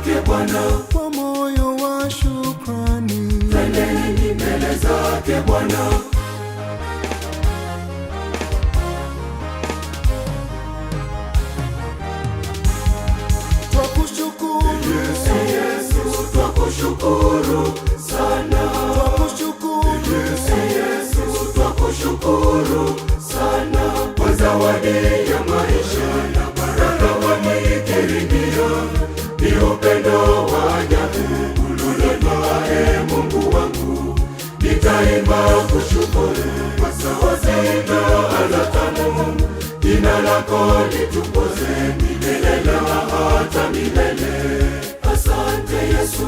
zake Bwana kwa moyo wa shukrani. twendeni mbele zake Bwana. Twakushukuru Yesu, twakushukuru sana. twakushukuru Yesu, twakushukuru sana kwa zawadi ya maisha na baraka wanikirimia. Ni upendo wa ajabu ulonipa, Mungu wangu. Nitaimba kushukuru kwa sauti na ala tamu. Jina lako litukuzwe milele na hata milele. Asante Yesu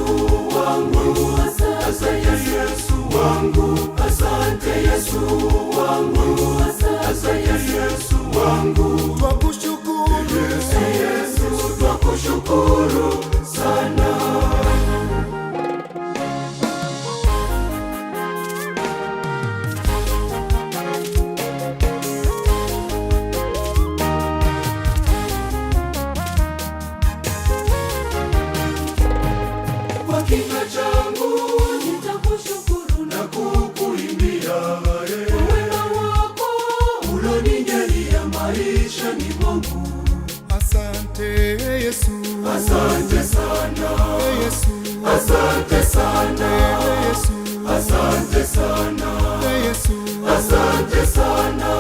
wangu, asante Yesu wangu, asante Yesu wangu, asante Yesu wangu. twakushukuru Yesu, twakushukuru sana. Kwa kinywa changu nitakushukuru na kukuimbia wema wako ulonijalia maishani mwangu. Asante Yesu, Asante sana Yesu, asante sana Yesu, asante sana Yesu, asante sana.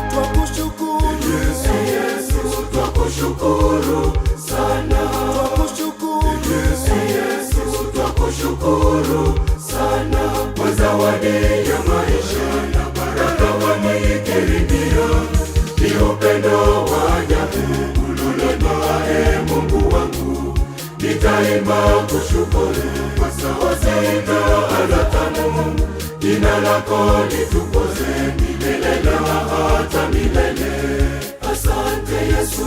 twakushukuru Yesu, twakushukuru sana. twakushukuru Yesu, twakushukuru sana kwa zawadi ya maisha na baraka wanikirimia. Ni upendo wa ajabu ulonipa, Mungu wangu. Nitaimba kushukuru kwa sauti na ala tamu. Jina lako litukuzwe milele na hata milele. Asante Yesu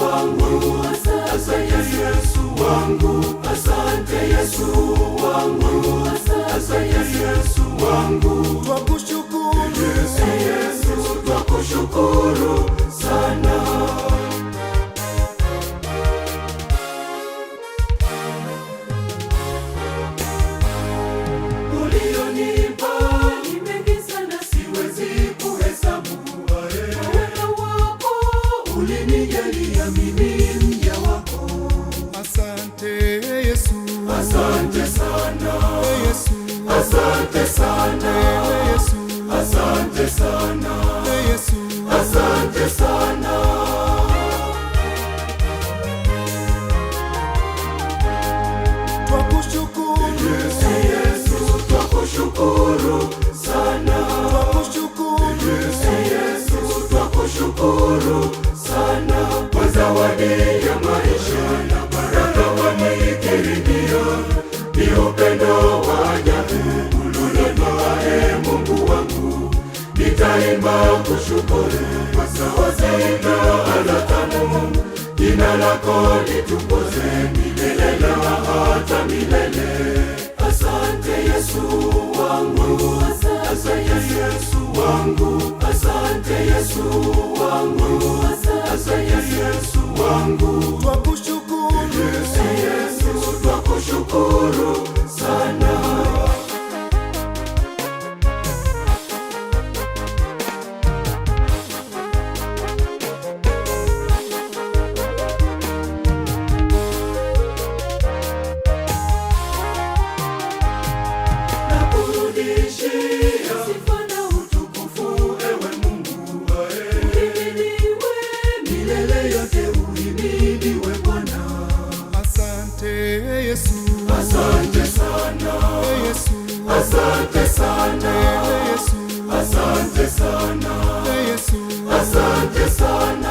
wangu, asante Yesu wangu, asante Yesu wangu, asante Yesu wangu. twakushukuru Yesu, twakushukuru sana. Ulionipa ni mengi sana, siwezi kuhesabu. Wema wako ulinijalia mimi mja wako. Asante Yesu, Asante sana Yesu, asante sana Yesu, asante sana Yesu, asante sana. twakushukuru Yesu, twakushukuru sana. twakushukuru Yesu, twakushukuru sana kwa zawadi ya maisha na baraka wanikirimia. Ni upendo wa ajabu ulonipa, Mungu wangu. Nitaimba kushukuru kwa sauti na ala tamu. Jina lako litukuzwe milele na hata milele. Asante Yesu wangu, asante Yesu wangu, asante Yesu wangu, asante Yesu wangu. twakushukuru Yesu, twakushukuru sana. Nakurudishia sifa na utukufu, ewe Mungu. Uhimidiwe milele yote, uhimidiwe Bwana. Asante Yesu, Asante sana Yesu, asante sana Yesu, asante sana Yesu, asante sana.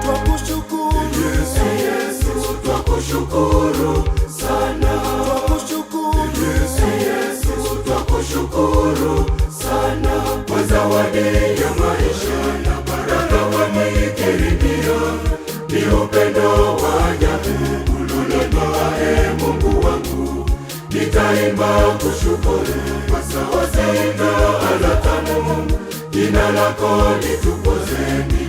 twakushukuru Yesu, twakushukuru sana. twakushukuru Yesu, twakushukuru sana kwa zawadi ya maisha na baraka wanikirimia. Ni upendo wa ajabu ulonipa, Mungu wangu. Nitaimba kushukuru kwa sauti lako litupozeni